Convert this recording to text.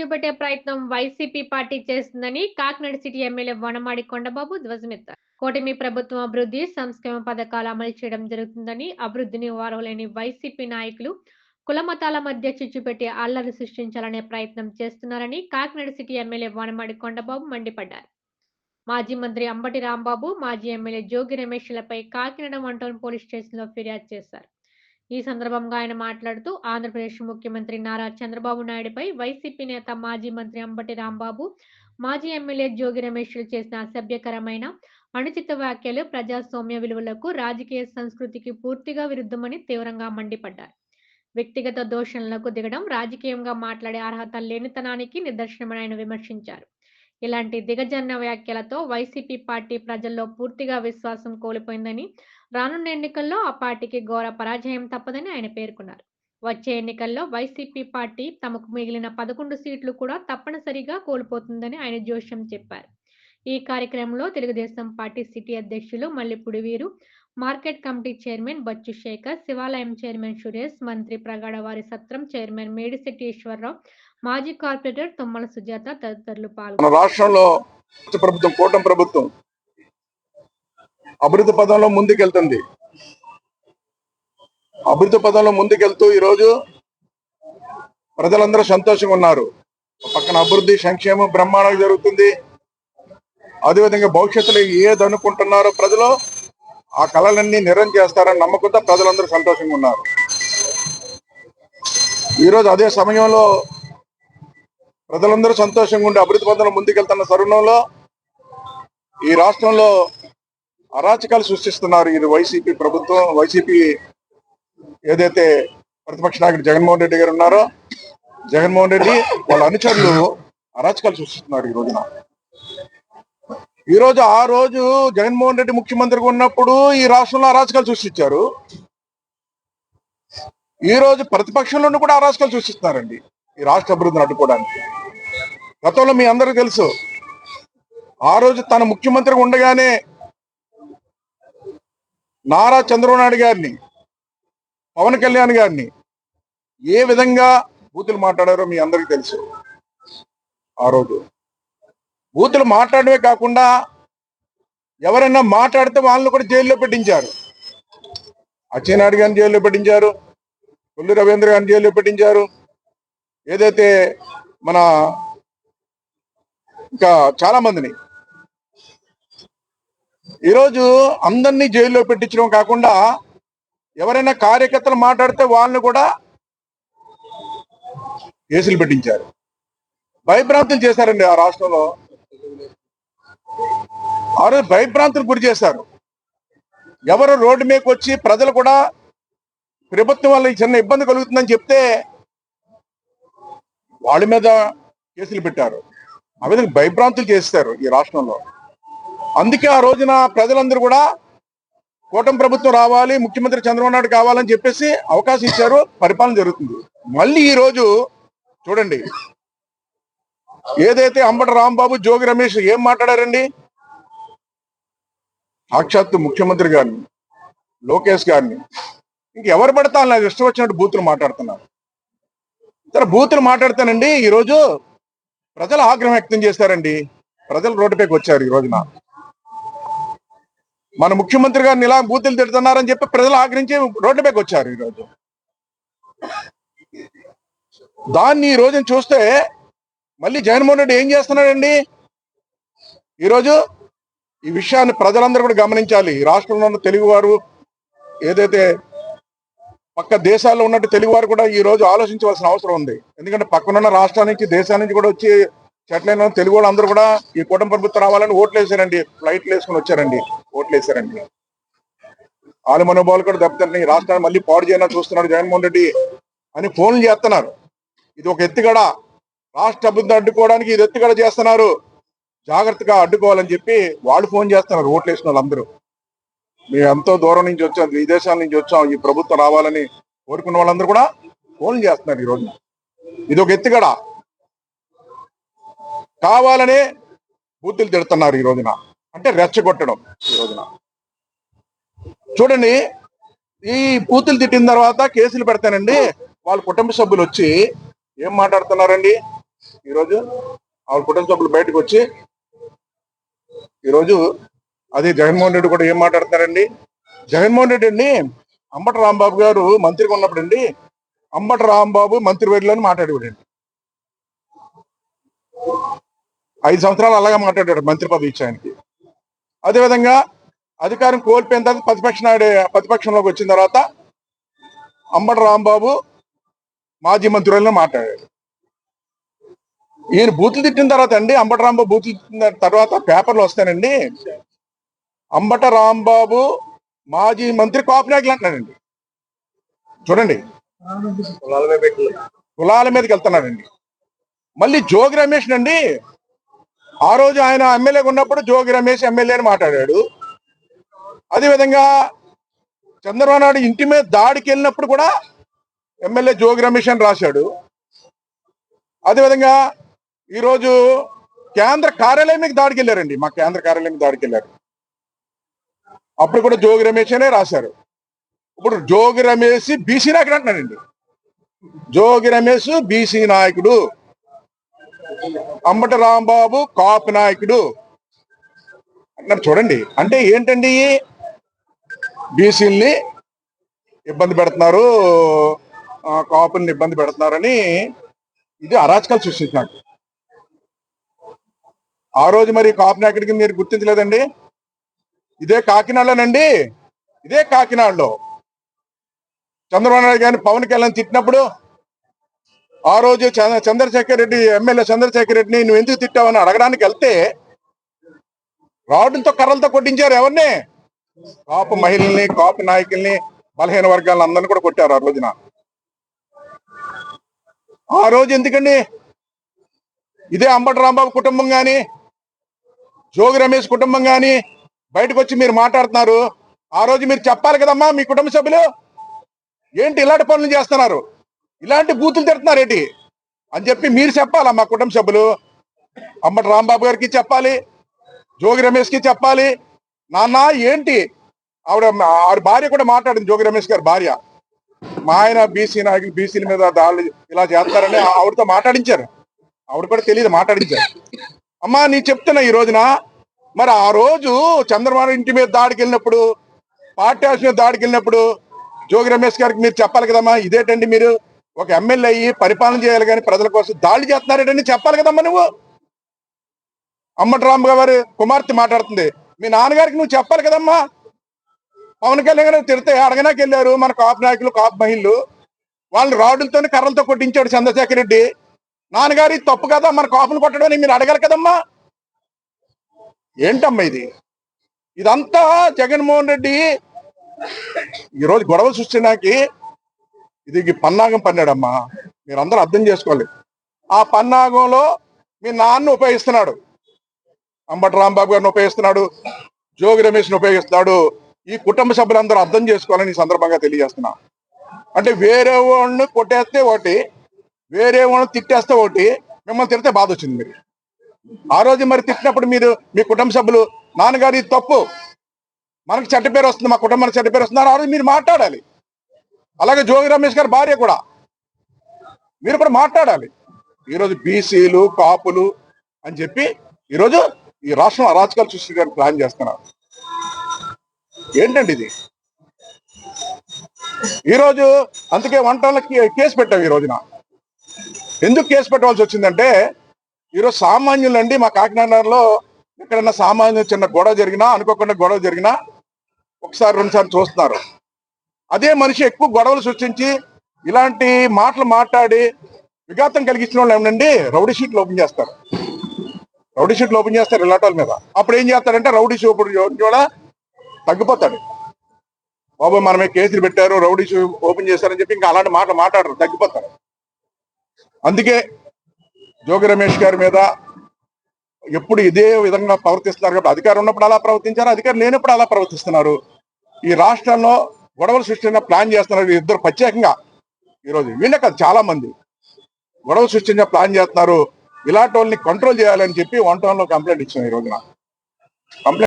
చిచ్చుపెట్టే ప్రయత్నం YCP party చేస్తుందని Kakinada city MLA Vanamadi Kondababu ధ్వజమెత్తారు. కూటమి ప్రభుత్వం అభివృద్ధి సంక్షేమ పథకాలు అమలు చేయడం జరుగుతుందని, అభివృద్ధిని ఓర్వలేని వైసీపీ నాయకులు కుల మతాల మధ్య చిచ్చుపెట్టి అల్లరి సృష్టించాలనే ప్రయత్నం చేస్తున్నారని కాకినాడ సిటీ ఎమ్మెల్యే వనమాడి కొండబాబు మండిపడ్డారు. మాజీ మంత్రి అంబటి రాంబాబు, మాజీ ఎమ్మెల్యే జోగి రమేష్లపై కాకినాడ 1 టౌన్ పోలీస్ స్టేషన్లో ఫిర్యాదు చేశారు. ఈ సందర్భంగా ఆయన మాట్లాడుతూ ఆంధ్రప్రదేశ్ ముఖ్యమంత్రి నారా చంద్రబాబు నాయుడుపై వైసీపీ నేత మాజీ మంత్రి అంబటి రాంబాబు, మాజీ ఎమ్మెల్యే జోగి రమేష్లు చేసిన అసభ్యకరమైన, అనుచిత వ్యాఖ్యలు ప్రజాస్వామ్య విలువలకు, రాజకీయ సంస్కృతికి పూర్తిగా విరుద్ధమని తీవ్రంగా మండిపడ్డారు. వ్యక్తిగత దూషణలకు దిగడం రాజకీయంగా మాట్లాడే అర్హత లేనితనానికి నిదర్శనమని ఆయన విమర్శించారు. ఇలాంటి దిగజారిన వ్యాఖ్యలతో వైసీపీ పార్టీ ప్రజల్లో పూర్తిగా విశ్వాసం కోల్పోయిందని, రానున్న ఎన్నికల్లో ఆ పార్టీకి ఘోర పరాజయం తప్పదని ఆయన పేర్కొన్నారు. వచ్చే ఎన్నికల్లో వైసీపీ పార్టీ తమకు మిగిలిన 11 సీట్లు కూడా తప్పనిసరిగా కోల్పోతుందని ఆయన జోస్యం చెప్పారు. ఈ కార్యక్రమంలో తెలుగుదేశం పార్టీ సిటీ అధ్యక్షులు Mallipudi Veeru, market committee chairman Bachchu Shekhar, శివాలయం చైర్మన్ సురేష్, మంత్రి ప్రగాఢవారి సత్రం చైర్మన్ మేడిశెట్టి ఈశ్వరరావు, మాజీ కార్పొరేటర్ తుమ్మల సుజాత తదితరులు పాల్గొన్నారు. రాష్ట్రంలో ప్రభుత్వం, కూటమి ప్రభుత్వం అభివృద్ధి పదంలో ముందుకెళ్తుంది. అభివృద్ధి పదంలో ముందుకెళ్తూ ఈరోజు ప్రజలందరూ సంతోషంగా ఉన్నారు. పక్కన అభివృద్ధి సంక్షేమం బ్రహ్మాండంగా జరుగుతుంది. అదేవిధంగా భవిష్యత్తులో ఏది అనుకుంటున్నారో ప్రజలు ఆ కళలన్నీ నిరం చేస్తారని నమ్మకంతో ప్రజలందరూ సంతోషంగా ఉన్నారు. ఈరోజు అదే సమయంలో ప్రజలందరూ సంతోషంగా ఉండి అభివృద్ధి పదంలో ముందుకెళ్తున్న తరుణంలో ఈ రాష్ట్రంలో అరాచకాలు సృష్టిస్తున్నారు. ఇది వైసీపీ ప్రభుత్వం, వైసీపీ ఏదైతే ప్రతిపక్ష నాయకుడు జగన్మోహన్ రెడ్డి గారు ఉన్నారో, జగన్మోహన్ రెడ్డి వాళ్ళ అనుచరులు అరాచకాలు సృష్టిస్తున్నారు. ఈరోజు ఆ రోజు జగన్మోహన్ రెడ్డి ముఖ్యమంత్రిగా ఉన్నప్పుడు ఈ రాష్ట్రంలో అరాచకాలు సృష్టించారు. ఈ రోజు ప్రతిపక్షంలోనూ కూడా అరాచకాలు సృష్టిస్తున్నారండి ఈ రాష్ట్ర అభివృద్ధిని అడ్డుకోవడానికి. గతంలో మీ అందరికీ తెలుసు, ఆ రోజు తన ముఖ్యమంత్రిగా ఉండగానే నారా చంద్రబాబు నాయుడు గారిని, పవన్ కళ్యాణ్ గారిని ఏ విధంగా బూతులు మాట్లాడారో మీ అందరికీ తెలుసు. ఆ రోజు బూతులు మాట్లాడమే కాకుండా ఎవరైనా మాట్లాడితే వాళ్ళని కూడా జైల్లో పెట్టించారు. అచ్చెన్నాయుడు గారిని జైల్లో పెట్టించారు, కొల్లు రవీంద్ర గారిని జైల్లో పెట్టించారు. ఏదైతే మన ఇంకా చాలా మందిని ఈరోజు అందరినీ జైల్లో పెట్టించడం కాకుండా ఎవరైనా కార్యకర్తలు మాట్లాడితే వాళ్ళని కూడా కేసులు పెట్టించారు. భయభ్రాంతులు చేశారండి ఆ రాష్ట్రంలో. ఆ రోజు భయభ్రాంతులు గురి చేశారు. ఎవరు రోడ్డు మీదకి వచ్చి ప్రజలు కూడా ప్రభుత్వం వల్ల చిన్న ఇబ్బంది కలుగుతుందని చెప్తే వాళ్ళ మీద కేసులు పెట్టారు. ఆ విధంగా భయభ్రాంతులు చేస్తారు ఈ రాష్ట్రంలో. అందుకే ఆ రోజున ప్రజలందరూ కూడా కూటమి ప్రభుత్వం రావాలి, ముఖ్యమంత్రి చంద్రబాబు నాయుడు కావాలని చెప్పేసి అవకాశం ఇచ్చారు. పరిపాలన జరుగుతుంది. మళ్ళీ ఈ రోజు చూడండి, ఏదైతే అంబటి రాంబాబు, జోగి రమేష్ ఏం మాట్లాడారండి? సాక్షాత్తు ముఖ్యమంత్రి గారిని, లోకేష్ గారిని, ఇంకెవరు పడతా నాకు ఇష్టం వచ్చినట్టు బూతులు మాట్లాడుతున్నారు. సరే, బూతులు మాట్లాడితేనండి ఈరోజు ప్రజలు ఆగ్రహం వ్యక్తం చేశారండి. ప్రజలు రోడ్డుపైకి వచ్చారు. ఈ రోజున మన ముఖ్యమంత్రి గారిని ఇలా బూతులు తిడుతున్నారని చెప్పి ప్రజలు ఆగ్రహించి రోడ్డుపైకి వచ్చారు. ఈరోజు దాన్ని ఈ రోజున చూస్తే మళ్ళీ జగన్మోహన్ రెడ్డి ఏం చేస్తున్నాడండి? ఈరోజు ఈ విషయాన్ని ప్రజలందరూ కూడా గమనించాలి. ఈ రాష్ట్రంలో ఉన్న తెలుగువారు, ఏదైతే పక్క దేశాల్లో ఉన్నట్టు తెలుగువారు కూడా ఈ రోజు ఆలోచించవలసిన అవసరం ఉంది. ఎందుకంటే పక్కనున్న రాష్ట్రాల నుంచి, దేశాల నుంచి కూడా వచ్చి చెట్లైన తెలుగు వాళ్ళు అందరూ కూడా ఈ కూటమి ప్రభుత్వం రావాలని ఓట్లు వేసారండి. ఫ్లైట్లు వేసుకుని వచ్చారండి, ఓట్లు వేసారండి. వాళ్ళ మనోభావాలు కూడా దెబ్బతింటున్నాయి. ఈ రాష్ట్రాన్ని మళ్ళీ పాడు చేయాలని చూస్తున్నాడు జగన్మోహన్ రెడ్డి అని ఫోన్లు చేస్తున్నారు. ఇది ఒక ఎత్తుగడ, రాష్ట్ర అభివృద్ధి అడ్డుకోవడానికి ఇది ఎత్తుగడ చేస్తున్నారు. జాగ్రత్తగా అడ్డుకోవాలని చెప్పి వాళ్ళు ఫోన్ చేస్తున్నారు. ఓట్లు వేసిన వాళ్ళందరూ మేము ఎంతో దూరం నుంచి వచ్చాం, విదేశాల నుంచి వచ్చాం, ఈ ప్రభుత్వం రావాలని కోరుకున్న వాళ్ళందరూ కూడా ఫోన్లు చేస్తున్నారు. ఈ రోజు ఇది ఒక ఎత్తుగడ, కావాలనే బూతులు తిడుతున్నారు ఈ రోజున. అంటే రెచ్చగొట్టడం. ఈ రోజున చూడండి, ఈ బూతులు తిట్టిన తర్వాత కేసులు పెడతానండి. వాళ్ళ కుటుంబ సభ్యులు వచ్చి ఏం మాట్లాడుతున్నారండి? ఈరోజు ఆవిడ కుటుంబ సభ్యులు బయటకు వచ్చి ఈరోజు అదే జగన్మోహన్ రెడ్డి కూడా ఏం మాట్లాడతారండి. జగన్మోహన్ రెడ్డి అండి అంబటి రాంబాబు గారు మంత్రిగా ఉన్నప్పుడు అండి అంబటి రాంబాబు మంత్రివర్యులు అని మాట్లాడేవాడండి. 5 సంవత్సరాలు అలాగే మాట్లాడాడు మంత్రి పదవి ఇచ్చాయనికి. అదేవిధంగా అధికారం కోల్పోయిన తర్వాత ప్రతిపక్షంలోకి వచ్చిన తర్వాత అంబటి రాంబాబు మాజీ మంత్రులను మాట్లాడాడు. ఈయన బూతులు తిట్టిన తర్వాత అండి అంబటి రాంబాబు బూతులు తిట్టిన తర్వాత పేపర్లు వస్తానండి అంబట రాంబాబు మాజీ మంత్రి కాపు నాయకులు అంటున్నాడండి. చూడండి కులాల మీదకి వెళ్తున్నాడండి. మళ్ళీ జోగి రమేష్ అండి ఆ రోజు ఆయన ఎమ్మెల్యేగా ఉన్నప్పుడు జోగి రమేష్ ఎమ్మెల్యే అని మాట్లాడాడు. అదేవిధంగా చంద్రబాబు నాయుడు ఇంటి మీద దాడికి వెళ్ళినప్పుడు కూడా ఎమ్మెల్యే జోగి రమేష్ అని రాశాడు. అదేవిధంగా ఈరోజు కేంద్ర కార్యాలయం దాడికి వెళ్ళారండి. మా కేంద్ర కార్యాలయం దాడికి వెళ్ళారు. అప్పుడు కూడా జోగి రమేష్ అనే రాశారు. ఇప్పుడు జోగి రమేష్ బీసీ నాయకుడు అంటున్నాడండి. జోగి రమేష్ బీసీ నాయకుడు, అంబటి రాంబాబు కాపు నాయకుడు అంటున్నారు. చూడండి అంటే ఏంటండి, బీసీల్ని ఇబ్బంది పెడుతున్నారు, కాపుల్ని ఇబ్బంది పెడుతున్నారని ఇది అరాచకాలు సృష్టించినట్టు. ఆ రోజు మరి కాపు నాయకుడికి మీరు గుర్తించలేదండి. ఇదే కాకినాడలోనండి, ఇదే కాకినాడలో చంద్రబాబు నాయుడు గారిని పవన్ కళ్యాణ్ తిట్టినప్పుడు ఆ రోజు చంద్రశేఖర్ రెడ్డి ఎమ్మెల్యే చంద్రశేఖర్ రెడ్డిని నువ్వు ఎందుకు తిట్టావని అడగడానికి వెళ్తే రాడ్లతో కర్రలతో కొట్టించారు. ఎవరిని? కాపు మహిళల్ని, కాపు నాయకుల్ని, బలహీన వర్గాలను అందరినీ కూడా కొట్టారు ఆ రోజున. ఆ రోజు ఎందుకండి ఇదే అంబటి రాంబాబు కుటుంబం కానీ జోగి రమేష్ కుటుంబం కానీ బయటకు వచ్చి మీరు మాట్లాడుతున్నారు. ఆ రోజు మీరు చెప్పాలి కదమ్మా, మీ కుటుంబ సభ్యులు ఏంటి ఇలాంటి పనులు చేస్తున్నారు, ఇలాంటి బూతులు తిడుతున్నారు ఏంటి అని చెప్పి మీరు చెప్పాలా. మా కుటుంబ సభ్యులు అంబటి రాంబాబు గారికి చెప్పాలి, జోగి రమేష్కి చెప్పాలి. నాన్న ఏంటి ఆవిడ భార్య కూడా మాట్లాడింది, జోగి రమేష్ గారి భార్య. మా ఆయన బీసీ నాయకులు బీసీల మీద దాడులు ఇలా చేస్తారని ఆవిడతో మాట్లాడించారు. ఆవిడ కూడా తెలియదు, మాట్లాడించారు. అమ్మా నీ చెప్తున్నా ఈ రోజున మరి ఆ రోజు చంద్రబాబు ఇంటి మీద దాడికి వెళ్ళినప్పుడు, పార్టీ హౌస్ మీద దాడికి వెళ్ళినప్పుడు జోగి రమేష్ గారికి మీరు చెప్పాలి కదమ్మా, ఇదేంటండి మీరు ఒక ఎమ్మెల్యే అయ్యి పరిపాలన చేయాలి కానీ ప్రజల కోసం దాడి చేస్తున్నారేటండి చెప్పాలి కదమ్మా. నువ్వు అంబటి రాంబాబు గారి కుమార్తె మాట్లాడుతుంది, మీ నాన్నగారికి నువ్వు చెప్పాలి కదమ్మా. పవన్ కళ్యాణ్ గారు తిడితే అడగనాకి వెళ్ళారు మన కాపు నాయకులు, కాపు మహిళలు, వాళ్ళని రాడులతో కర్రలతో కొట్టించాడు చంద్రశేఖర్ రెడ్డి. నాన్నగారి తప్పు కదా మన కాపులు కొట్టడం అని మీరు అడగాలి కదమ్మా. ఏంటమ్మా ఇది? ఇదంతా జగన్మోహన్ రెడ్డి ఈరోజు గొడవలు సృష్టించడానికి ఇది పన్నాగం పన్నాడమ్మా. మీరందరూ అర్థం చేసుకోవాలి. ఆ పన్నాగంలో మీ నాన్న ఉపయోగిస్తున్నాడు, అంబటి రాంబాబు గారిని ఉపయోగిస్తున్నాడు, జోగి రమేష్ని ఉపయోగిస్తున్నాడు. ఈ కుటుంబ సభ్యులందరూ అర్థం చేసుకోవాలని ఈ సందర్భంగా తెలియజేస్తున్నా. అంటే వేరే వాళ్ళని కొట్టేస్తే ఒకటి, వేరే వాళ్ళని తిట్టేస్తే ఒకటి, మిమ్మల్ని తిడితే బాధ వచ్చింది. మీరు ఆ రోజు మరి తిట్టినప్పుడు మీరు మీ కుటుంబ సభ్యులు నాన్నగారి తప్పు, మనకు చెడ్డ పేరు వస్తుంది, మా కుటుంబానికి చెడ్డ పేరు వస్తుంది, ఆ రోజు మీరు మాట్లాడాలి. అలాగే జోగి రమేష్ గారి భార్య కూడా మీరు కూడా మాట్లాడాలి. ఈరోజు బీసీలు కాపులు అని చెప్పి ఈరోజు ఈ రాష్ట్రం అరాచకాలు సృష్టించడానికి ప్లాన్ చేస్తున్నారు. ఏంటండి ఇది? ఈరోజు అందుకే వంటలకి కేసు పెట్టాం. ఈ రోజున ఎందుకు కేసు పెట్టవలసి వచ్చిందంటే ఈరోజు సామాన్యులండి మా కాకినాడలో ఎక్కడన్నా సామాన్య చిన్న గొడవ జరిగినా, అనుకోకుండా గొడవ జరిగినా ఒకసారి రెండుసార్లు చూస్తున్నారు. అదే మనిషి ఎక్కువ గొడవలు సృష్టించి ఇలాంటి మాటలు మాట్లాడి విఘాతం కలిగించిన వాళ్ళు ఏమండి రౌడీ షీట్లు ఓపెన్ చేస్తారు. రౌడీ షీట్లు ఓపెన్ చేస్తారు ఇలాంటి వాళ్ళ మీద. అప్పుడు ఏం చేస్తారంటే రౌడీ షీట్ కూడా తగ్గిపోతాడు. బాబు మనమే కేసులు పెట్టారు, రౌడీ షూ ఓపెన్ చేశారని చెప్పి ఇంకా అలాంటి మాటలు మాట్లాడరు, తగ్గిపోతారు. అందుకే జోగి రమేష్ గారి మీద ఎప్పుడు ఇదే విధంగా ప్రవర్తిస్తున్నారు. కాబట్టి అధికారం ఉన్నప్పుడు అలా ప్రవర్తించారు, అధికారం లేనప్పుడు అలా ప్రవర్తిస్తున్నారు. ఈ రాష్ట్రంలో గొడవలు సృష్టించిన ప్లాన్ చేస్తున్నారు ఇద్దరు ప్రత్యేకంగా. ఈరోజు వీళ్ళే కాదు చాలా మంది గొడవలు సృష్టించిన ప్లాన్ చేస్తున్నారు. ఇలాంటి వాళ్ళని కంట్రోల్ చేయాలని చెప్పి 1 టౌన్లో కంప్లైంట్ ఇచ్చాం. ఈ రోజున కంప్లైంట్